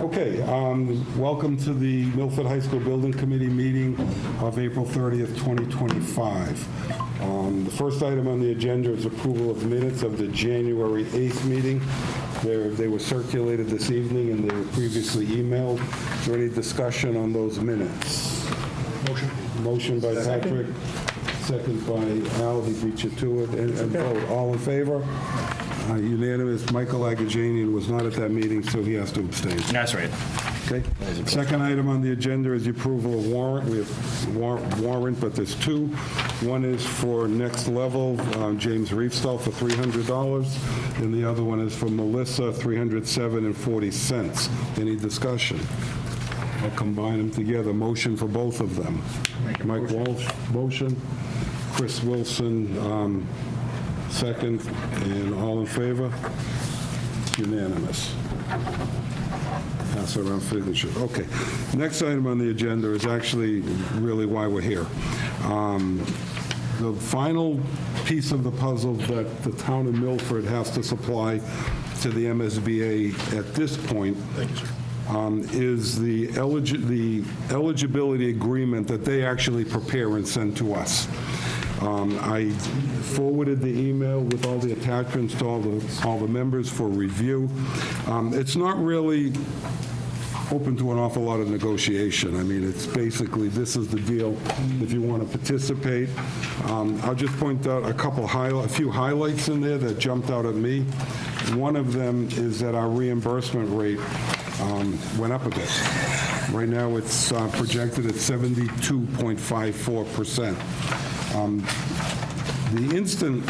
Okay, welcome to the Milford High School Building Committee meeting of April 30th, 2025. The first item on the agenda is approval of minutes of the January 8th meeting. They were circulated this evening and they were previously emailed. Is there any discussion on those minutes? Motion. Motion by Patrick, second by Al, he beat you to it, and vote. All in favor? Unanimous. Michael Agajanian was not at that meeting, so he has to abstain. That's right. Okay. Second item on the agenda is the approval of warrant. We have warrant, but there's two. One is for Next Level, James Reefstall for $300, and the other one is for Melissa, $307.40. Any discussion? I'll combine them together. Motion for both of them. Mike Walsh, motion. Chris Wilson, second. And all in favor? It's unanimous. Pass around signature. Okay. Next item on the agenda is actually really why we're here. The final piece of the puzzle that the town of Milford has to supply to the MSBA at this point is the eligibility agreement that they actually prepare and send to us. I forwarded the email with all the attachments to all the members for review. It's not really open to an awful lot of negotiation. I mean, it's basically, this is the deal if you want to participate. I'll just point out a few highlights in there that jumped out at me. One of them is that our reimbursement rate went up a bit. Right now, it's projected at 72.54%. The instant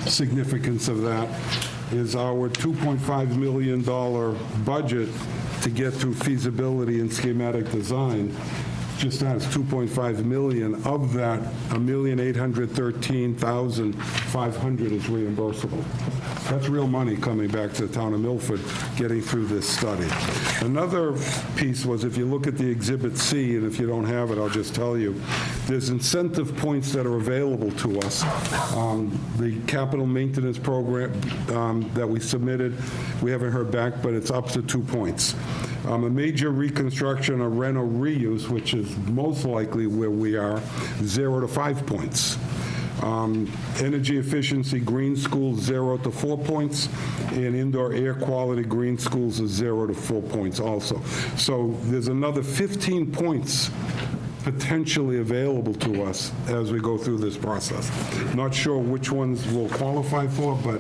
significance of that is our $2.5 million budget to get through feasibility and schematic design. Just has $2.5 million. Of that, $1,813,500 is reimbursable. That's real money coming back to the town of Milford, getting through this study. Another piece was, if you look at the Exhibit C, and if you don't have it, I'll just tell you, there's incentive points that are available to us. The capital maintenance program that we submitted, we haven't heard back, but it's up to 2 points. A major reconstruction or reno reuse, which is most likely where we are, 0 to 5 points. Energy efficiency green schools, 0 to 4 points, and indoor air quality green schools is 0 to 4 points also. So there's another 15 points potentially available to us as we go through this process. Not sure which ones we'll qualify for, but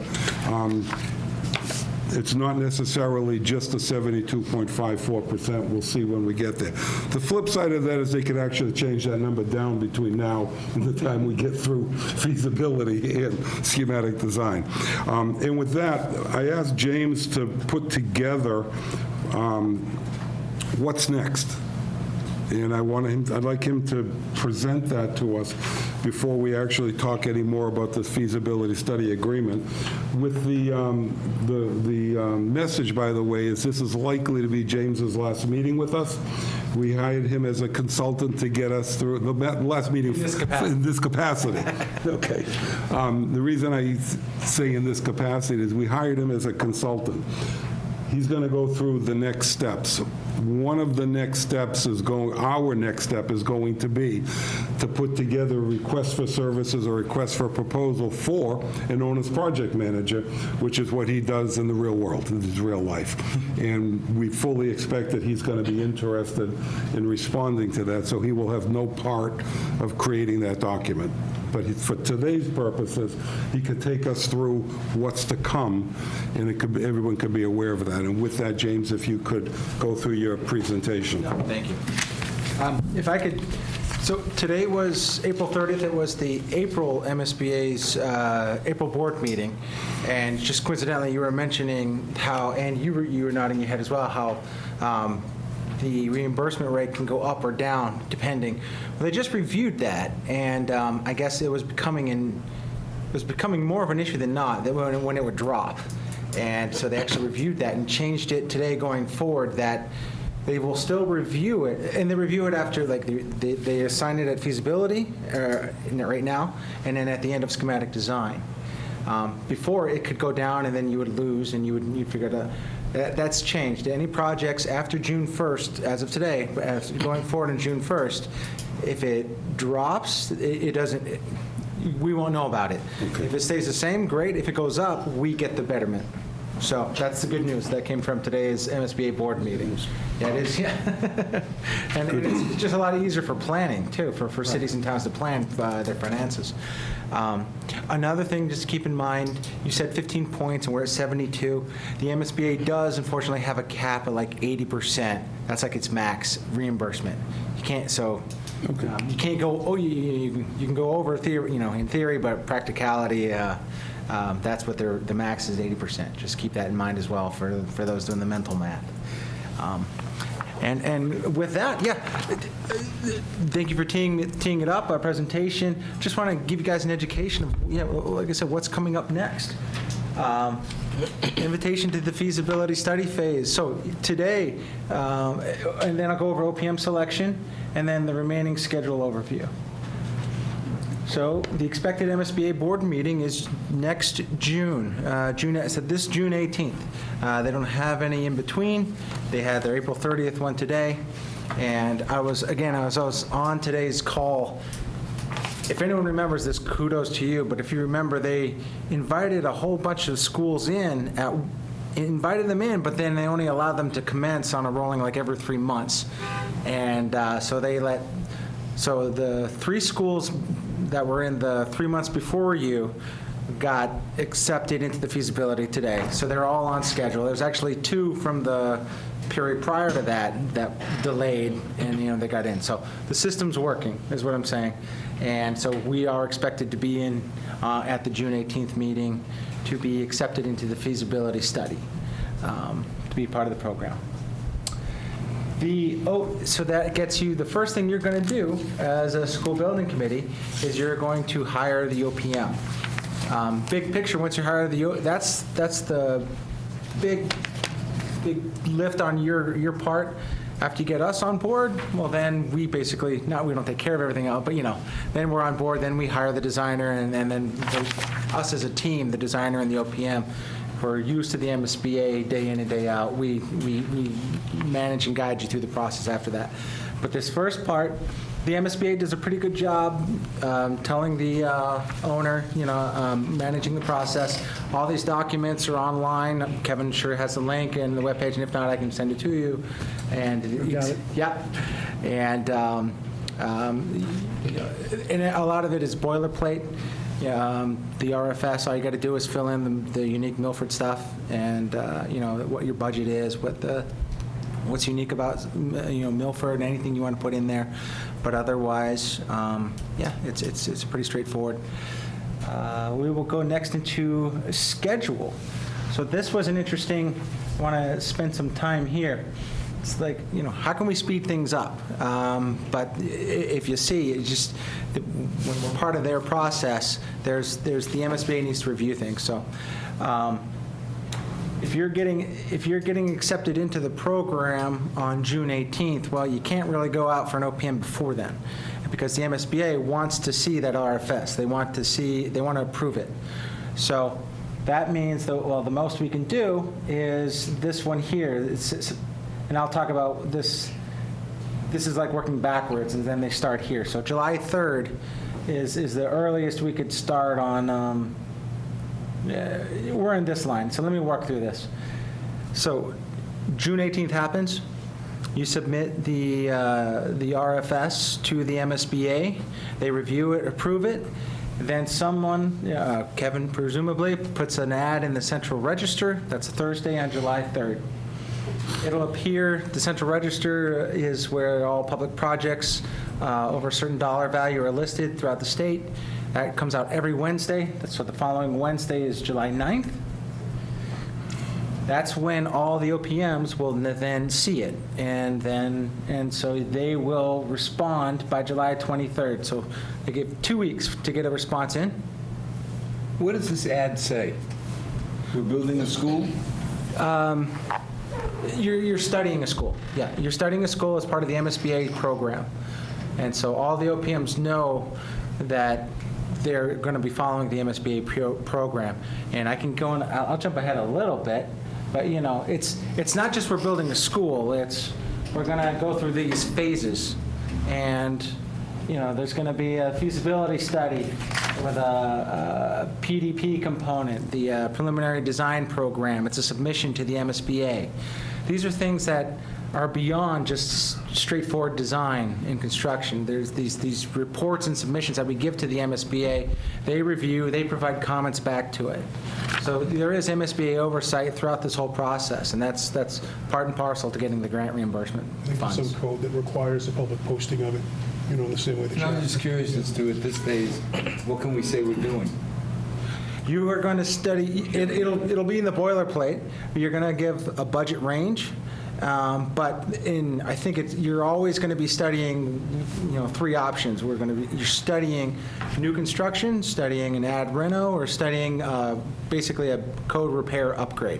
it's not necessarily just the 72.54%. We'll see when we get there. The flip side of that is they could actually change that number down between now and the time we get through feasibility and schematic design. And with that, I asked James to put together what's next. And I'd like him to present that to us before we actually talk any more about the feasibility study agreement. With the message, by the way, is this is likely to be James's last meeting with us. We hired him as a consultant to get us through the last meeting in this capacity. Okay. The reason I say in this capacity is we hired him as a consultant. He's going to go through the next steps. One of the next steps our next step is going to be to put together a request for services or request for proposal for an owner's project manager, which is what he does in the real world, in his real life. And we fully expect that he's going to be interested in responding to that, so he will have no part of creating that document. But for today's purposes, he could take us through what's to come, and everyone could be aware of that. And with that, James, if you could go through your presentation. Thank you. If I could, so today was April 30th. It was the April MSBA's April board meeting, and just coincidentally, you were mentioning how, and you were nodding your head as well, how the reimbursement rate can go up or down depending. Well, they just reviewed that, and I guess it was becoming more of an issue than not that when it would drop. And so they actually reviewed that and changed it today going forward, that they will still review it, and they review it after, like, they assign it at feasibility right now, and then at the end of schematic design. Before, it could go down, and then you would lose, and you'd figure out That's changed. Any projects after June 1st, as of today, going forward on June 1st, if it drops, it doesn't, we won't know about it. If it stays the same, great. If it goes up, we get the betterment. So that's the good news that came from today's MSBA board meeting. Yeah, it is, yeah. And it's just a lot easier for planning, too, for cities and towns to plan their finances. Another thing just to keep in mind, you said 15 points and we're at 72. The MSBA does unfortunately have a cap at like 80%. That's like its max reimbursement. You can't, so you can't go, you can go over theory, in theory, but practicality, that's what the max is 80%. Just keep that in mind as well for those doing the mental math. And with that, yeah, thank you for teeing it up, our presentation. Just want to give you guys an education of, like I said, what's coming up next. Invitation to the feasibility study phase. So today, and then I'll go over OPM selection, and then the remaining schedule overview. So the expected MSBA board meeting is next June. So this June 18th. They don't have any in between. They had their April 30th one today. And I was on today's call. If anyone remembers this, kudos to you. But if you remember, they invited a whole bunch of schools invited them in, but then they only allowed them to commence on a rolling like every 3 months. And so the 3 schools that were in the 3 months before you got accepted into the feasibility today. So they're all on schedule. There's actually 2 from the period prior to that delayed, and they got in. So the system's working, is what I'm saying. And so we are expected to be in at the June 18th meeting to be accepted into the feasibility study, to be part of the program. So that gets you, the first thing you're going to do as a school building committee is you're going to hire the OPM. Big picture, once you hire that's the big lift on your part. After you get us on board, well, then we basically, we don't take care of everything else, but then we're on board, then we hire the designer, and then us as a team, the designer and the OPM, we're used to the MSBA day in and day out. We manage and guide you through the process after that. But this first part, the MSBA does a pretty good job telling the owner, managing the process. All these documents are online. Kevin sure has the link and the webpage, and if not, I can send it to you. And yeah, and a lot of it is boilerplate. The RFS, all you got to do is fill in the unique Milford stuff, and what your budget is, what's unique about Milford, and anything you want to put in there. But otherwise, it's pretty straightforward. We will go next into schedule. So this was an interesting. I want to spend some time here. It's like, how can we speed things up? But if you see, it's just when we're part of their process, there's the MSBA needs to review things. So if you're getting accepted into the program on June 18th, well, you can't really go out for an OPM before then, because the MSBA wants to see that RFS. They want to approve it. So that means that, the most we can do is this one here. And I'll talk about this. This is like working backwards, and then they start here. So July 3rd is the earliest we could start on. We're in this line, so let me walk through this. So June 18th happens. You submit the RFS to the MSBA. They review it, approve it. Then someone, Kevin presumably, puts an ad in the Central Register. That's Thursday on July 3rd. It'll appear, the Central Register is where all public projects over a certain dollar value are listed throughout the state. That comes out every Wednesday. So the following Wednesday is July 9th. That's when all the OPMs will then see it. And so they will respond by July 23rd. So they give 2 weeks to get a response in. What does this ad say? We're building a school? You're studying a school. Yeah, you're studying a school as part of the MSBA program. And so all the OPMs know that they're going to be following the MSBA program. And I can go on, I'll jump ahead a little bit. But, you know, it's not just we're building a school, we're going to go through these phases. And, you know, there's going to be a feasibility study with a PDP component, the preliminary design program. It's a submission to the MSBA. These are things that are beyond just straightforward design and construction. There's these reports and submissions that we give to the MSBA. They review, they provide comments back to it. So there is MSBA oversight throughout this whole process, and that's part and parcel to getting the grant reimbursement I think there's funds. some code that requires the public posting of it, you know, in the same way that you I'm have. just curious as to, at this phase, what can we say we're doing? You are going to study, it'll be in the boilerplate. You're going to give a budget range, but I think you're always going to be studying, you know, three options. You're studying new construction, studying an ad reno, or studying basically a code repair upgrade,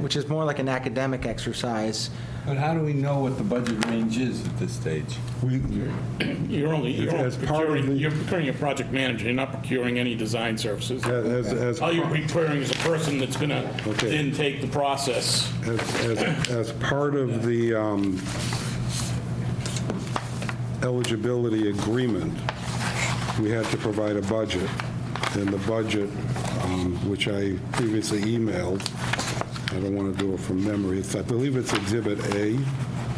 which is more like an academic exercise. But how do we know what the budget range is at this stage? As part of the- You're procuring a project manager, you're not procuring any design services. As All you're procuring is a person that's going to Okay. then take the process. as part of the eligibility agreement, we had to provide a budget. And the budget, which I previously emailed, I don't want to do it from memory, I believe it's Exhibit A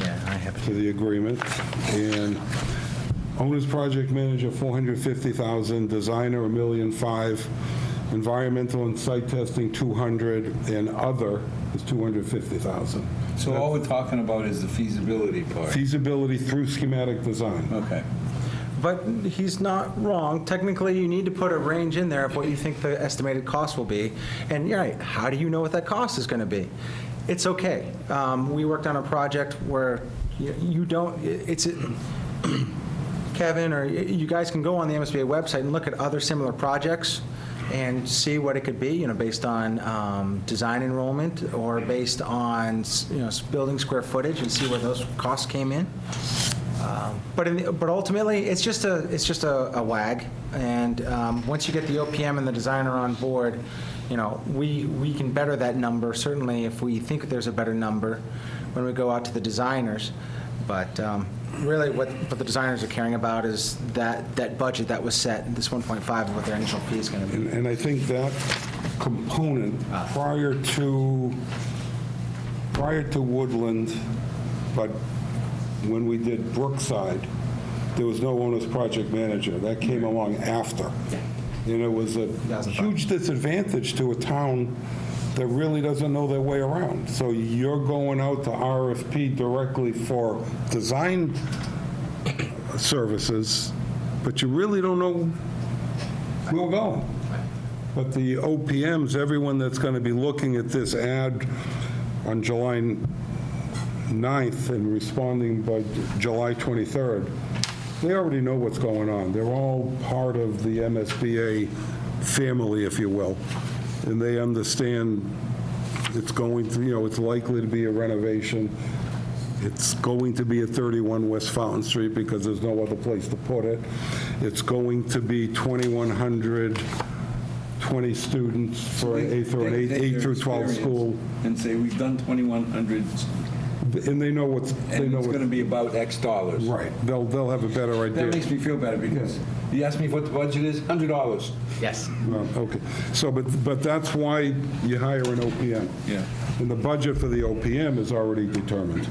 Yeah, I have to the agreement. And owner's project manager, $450,000, designer, $1.5 million, environmental and site testing, $200,000, and other is $250,000. So all we're talking about is the feasibility part. Feasibility through schematic design. Okay. But he's not wrong. Technically, you need to put a range in there of what you think the estimated cost will be. And you're right, how do you know what that cost is going to be? It's okay. We worked on a project where you don't, Kevin, or you guys can go on the MSBA website and look at other similar projects and see what it could be, you know, based on design enrollment or based on, you know, building square footage, and see where those costs came in. But ultimately, it's just a WAG, and once you get the OPM and the designer on board, you know, we can better that number, certainly if we think there's a better number when we go out to the designers. But really, what the designers are caring about is that budget that was set, this 1.5, and what their initial fee is going to be. And I think that component, prior to Woodland, but when we did Brookside, there was no owner's project manager. That came along after. And it was a 2005. huge disadvantage to a town that really doesn't know their way around. So you're going out to RFP directly for design services, but you really don't know where we're going. But the OPMs, everyone that's going to be looking at this ad on July 9th and responding by July 23rd, they already know what's going on. They're all part of the MSBA family, if you will, and they understand it's going to, you know, it's likely to be a renovation. It's going to be at 31 West Fountain Street because there's no other place to put it. It's going to be 2,120 students for an 8 through 12 school. And say, we've done 2,100, And they know what's, they and know it's what, going to be about X dollars. right, they'll have a better That idea. makes me feel better, because you asked me what the budget is, $100. Yes. Okay, so, but that's why you hire an OPM. Yeah. And the budget for the OPM is already determined.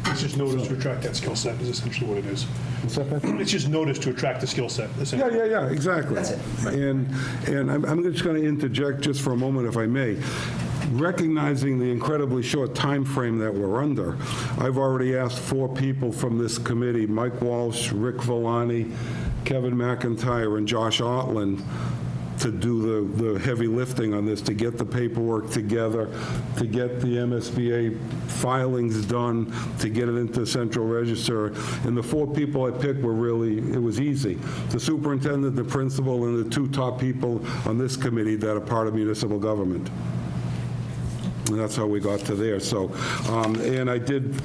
It's just notice to attract that skill set is essentially what it is. What's that, Beth? It's just notice to attract the skill set, essentially. Yeah, exactly. That's it. And I'm just going to interject just for a moment, if I may. Recognizing the incredibly short time frame that we're under, I've already asked 4 people from this committee, Mike Walsh, Rick Villani, Kevin McIntyre, and Josh Otland, to do the heavy lifting on this, to get the paperwork together, to get the MSBA filings done, to get it into Central Register. And the 4 people I picked were really, it was easy. The superintendent, the principal, and the 2 top people on this committee that are part of municipal government. And that's how we got to there. So, and I did,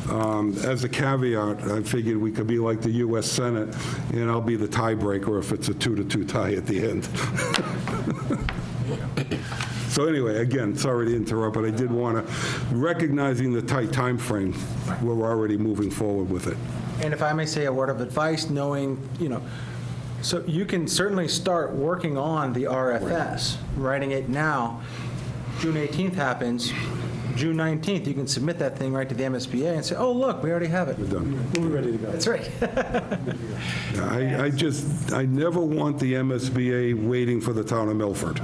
as a caveat, I figured we could be like the U.S. Senate, and I'll be the tiebreaker if it's a 2-2 tie at the end. So anyway, again, sorry to interrupt, but I did want to, recognizing the tight time frame, we're already moving forward with it. And if I may say a word of advice, knowing, so you can certainly start working on the RFS, writing it now. June 18th happens, June 19th, you can submit that thing right to the MSBA and say, oh, look, we already have it. We're done. We're ready to go. That's right. I never want the MSBA waiting for the town of Milford.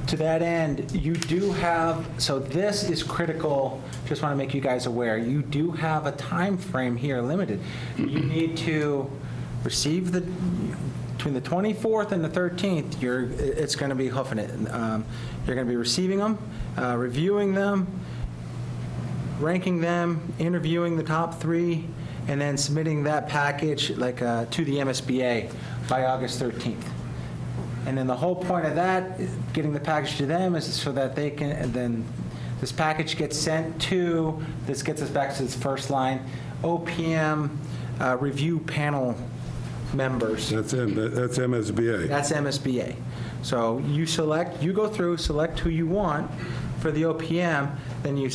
To that end, you do have, so this is critical, just want to make you guys aware, you do have a time frame here limited. You need to receive between the 24th and the 13th, it's going to be hoofing it. You're going to be receiving them, reviewing them, ranking them, interviewing the top 3, and then submitting that package to the MSBA by August 13th. And then the whole point of that, getting the package to them, is so that they can, and then this package gets sent to, this gets us back to this first line, OPM review panel members. That's MSBA. That's MSBA. So you go through, select who you want for the OPM, then you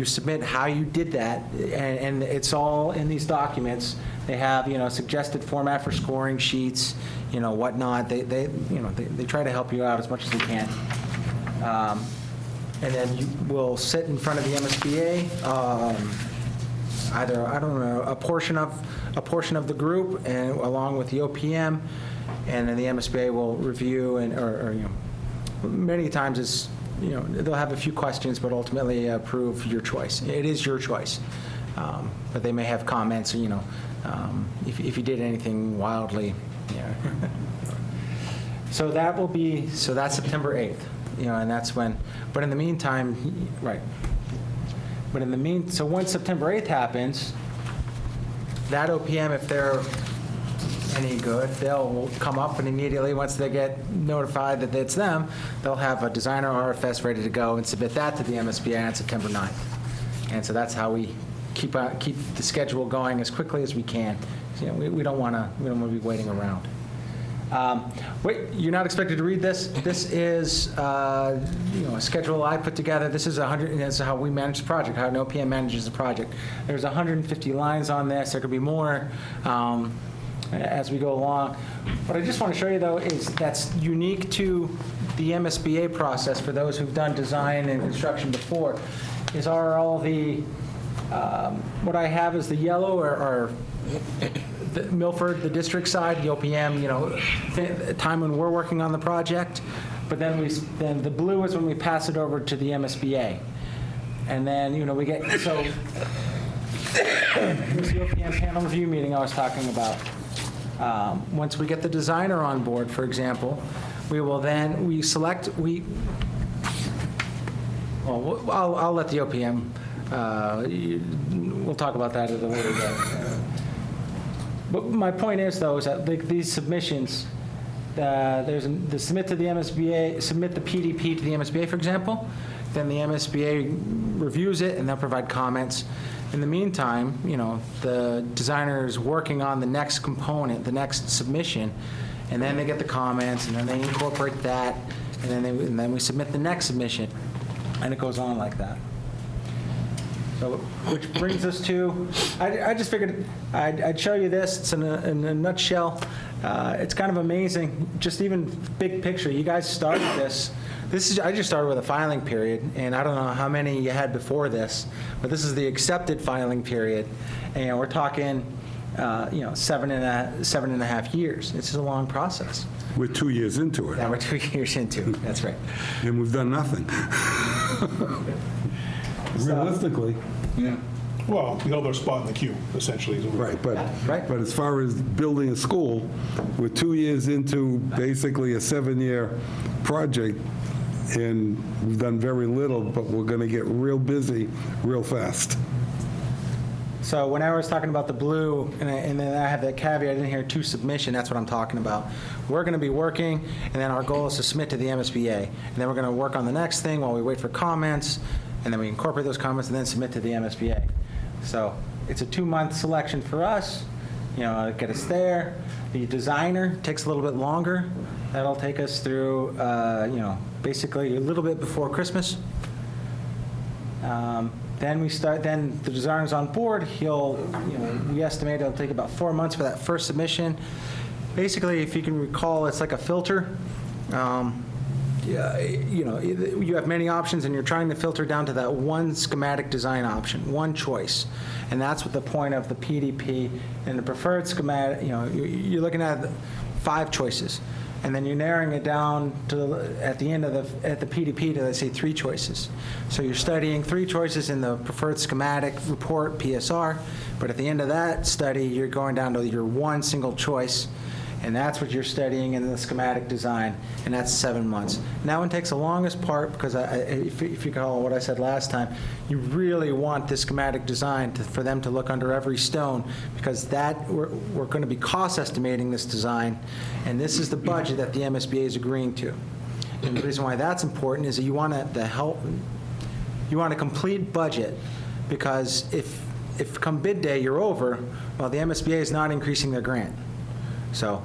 submit how you did that, and it's all in these documents. They have, suggested format for scoring sheets, whatnot. They try to help you out as much as they can. And then you will sit in front of the MSBA, either, I don't know, a portion of the group, and along with the OPM, and then the MSBA will review or many times it's, they'll have a few questions, but ultimately approve your choice. It is your choice. But they may have comments, if you did anything wildly, So that's September 8th, and that's when, but in the meantime, right. But so once September 8th happens, that OPM, if they're any good, they'll come up and immediately, once they get notified that it's them, they'll have a designer RFS ready to go and submit that to the MSBA on September 9th. And so that's how we keep the schedule going as quickly as we can. So, we don't want to be waiting around. Wait, you're not expected to read this. This is a schedule I put together. This is this is how we manage the project, how an OPM manages the project. There's 150 lines on this. There could be more as we go along. What I just want to show you, though, is that's unique to the MSBA process for those who've done design and construction before, is all the, what I have is the yellow or the Milford, the district side, the OPM, the time when we're working on the project. But then the blue is when we pass it over to the MSBA. And then, we get, so here's the OPM panel review meeting I was talking about. Once we get the designer on board, for example, I'll let the OPM, we'll talk about that at a later date. But my point is, though, is that these submissions, there's the submit to the MSBA, submit the PDP to the MSBA, for example, then the MSBA reviews it and they'll provide comments. In the meantime, the designer is working on the next component, the next submission, and then they get the comments, and then they incorporate that, and then we submit the next submission, and it goes on like that. So, which brings us to, I just figured I'd show you this. It's in a nutshell. It's kind of amazing, just even big picture. You guys started this. I just started with a filing period, and I don't know how many you had before this, but this is the accepted filing period, and we're talking, 7.5 years. It's just a long process. We're 2 years into it, Now we're 2 years into it. That's right. and we've done nothing. Realistically. Yeah. Well, we held our spot in the queue, essentially. is what we- Right, Right. but as far as building a school, we're 2 years into basically a 7-year project, and we've done very little, but we're going to get real busy real fast. So when I was talking about the blue, and then I have that caveat in here, to submission, that's what I'm talking about. We're going to be working, and then our goal is to submit to the MSBA. And then we're going to work on the next thing while we wait for comments, and then we incorporate those comments and then submit to the MSBA. So it's a 2-month selection for us, get us there. The designer takes a little bit longer. That'll take us through, basically a little bit before Christmas. Then the designer's on board. We estimate it'll take about 4 months for that first submission. Basically, if you can recall, it's like a filter. You have many options, and you're trying to filter down to that one schematic design option, one choice. And that's what the point of the PDP and the preferred schematic, you're looking at 5 choices. And then you're narrowing it down to, at the end of the PDP to, let's say, 3 choices. So you're studying 3 choices in the preferred schematic report, PSR, but at the end of that study, you're going down to your one single choice, and that's what you're studying in the schematic design, and that's 7 months. And that one takes the longest part because if you recall what I said last time, you really want the schematic design for them to look under every stone, because we're going to be cost estimating this design, and this is the budget that the MSBA is agreeing to. And the reason why that's important is that you want a complete budget, because if come bid day you're over, well, the MSBA is not increasing their grant. So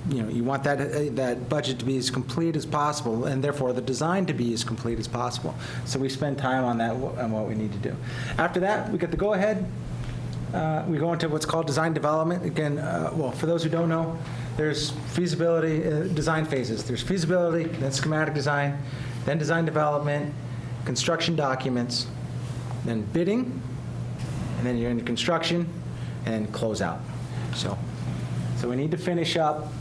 you want that budget to be as complete as possible, and therefore the design to be as complete as possible. So we spend time on that, on what we need to do. After that, we get the go-ahead. We go into what's called design development. Again, for those who don't know, there's feasibility, design phases. There's feasibility, then schematic design, then design development, construction documents, then bidding, and then you're into construction, and close out. So we need to finish up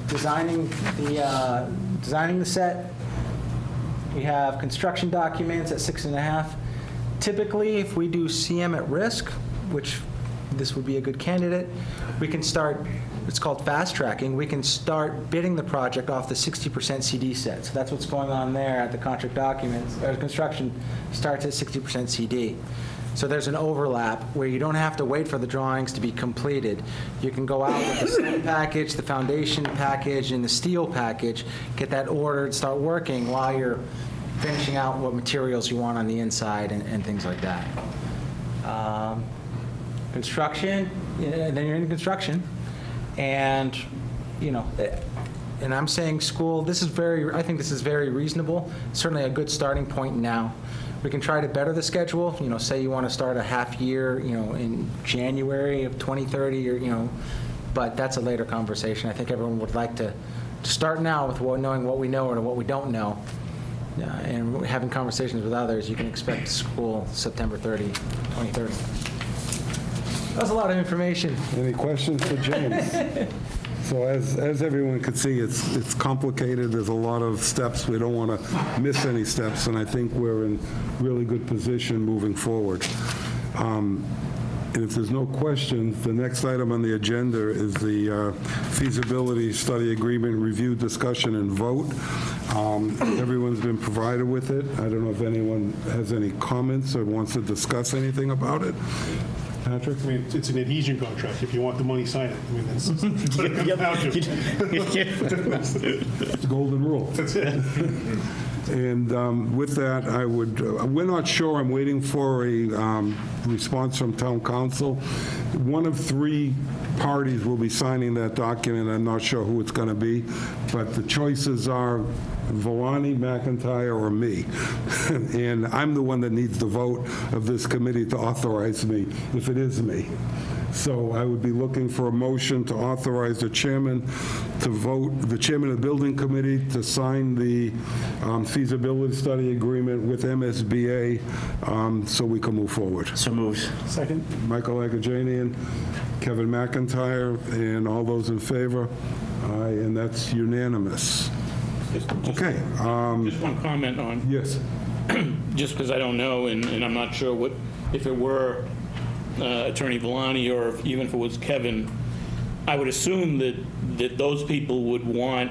designing the set. We have construction documents at 6.5. Typically, if we do CM at risk, which this would be a good candidate, we can start, it's called fast tracking, we can start bidding the project off the 60% CD set. So that's what's going on there at the contract documents. Construction starts at 60% CD. So there's an overlap where you don't have to wait for the drawings to be completed. You can go out with the cement package, the foundation package, and the steel package, get that ordered, start working while you're finishing out what materials you want on the inside and things like that. Construction, and then you're in construction. And, and I'm saying school, I think this is very reasonable, certainly a good starting point now. We can try to better the schedule, say you want to start a half year, in January of 2030, but that's a later conversation. I think everyone would like to start now with knowing what we know or what we don't know, and having conversations with others. You can expect school September 30, 2030. That was a lot of information. Any questions for James? So as everyone could see, it's complicated. There's a lot of steps. We don't want to miss any steps, and I think we're in really good position moving forward. And if there's no questions, the next item on the agenda is the feasibility study agreement review, discussion, and vote. Everyone's been provided with it. I don't know if anyone has any comments or wants to discuss anything about it. Patrick? I mean, it's an adhesion contract. If you want the money, sign it. I mean, that's what it comes down to. It's the golden rule. That's it. And with that, we're not sure, I'm waiting for a response from town council. One of 3 parties will be signing that document. I'm not sure who it's going to be, but the choices are Volani, McIntyre, or me. And I'm the one that needs the vote of this committee to authorize me, if it is me. So I would be looking for a motion to authorize the chairman to vote, the chairman of the building committee to sign the feasibility study agreement with MSBA so we can move forward. So moved. Second? Michael Agajanian, Kevin McIntyre, and all those in favor? Aye, and that's unanimous. Okay. Just one comment on, Yes. just because I don't know, and I'm not sure if it were Attorney Villani or even if it was Kevin, I would assume that those people would want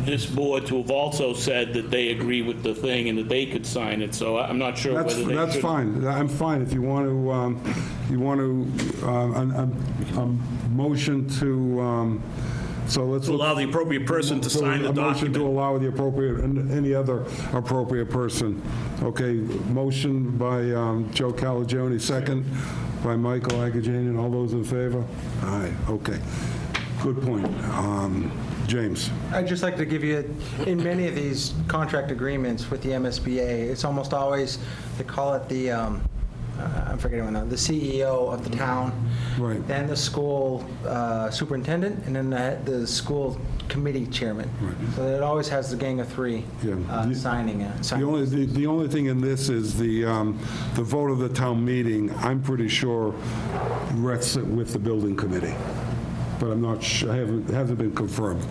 this board to have also said that they agree with the thing and that they could sign it, so I'm not sure whether they That's should. fine. I'm fine. If you want to, motion to, so let's. To allow the appropriate person to sign the A motion to document. allow the appropriate, any other appropriate person. Okay, motion by Joe Calagione, second. by Michael Agajanian. All those in favor? Aye, okay. Good point. James? I'd just like to give you, in many of these contract agreements with the MSBA, it's almost always, they call it the, I'm forgetting what now, the CEO of the town. Right. Then the school superintendent, and then the school committee chairman. So it always has the gang of three Yeah. signing it. The only thing in this is the vote of the town meeting, I'm pretty sure rests with the building committee. But I'm not sure, it hasn't been confirmed.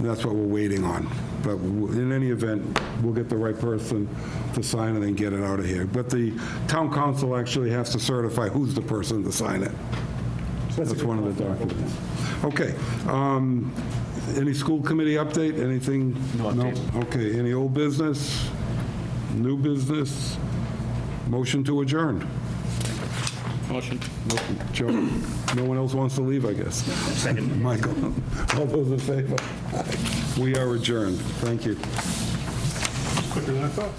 That's what we're waiting on. But in any event, we'll get the right person to sign and then get it out of here. But the town council actually has to certify who's the person to sign it. That's one of the documents. Okay. Any school committee update? Anything? No update. Okay. Any old business? New business? Motion to adjourn. Motion. Joe, no one else wants to leave, I guess. Second. Michael, all those in favor? We are adjourned. Thank you. Quicker than I thought.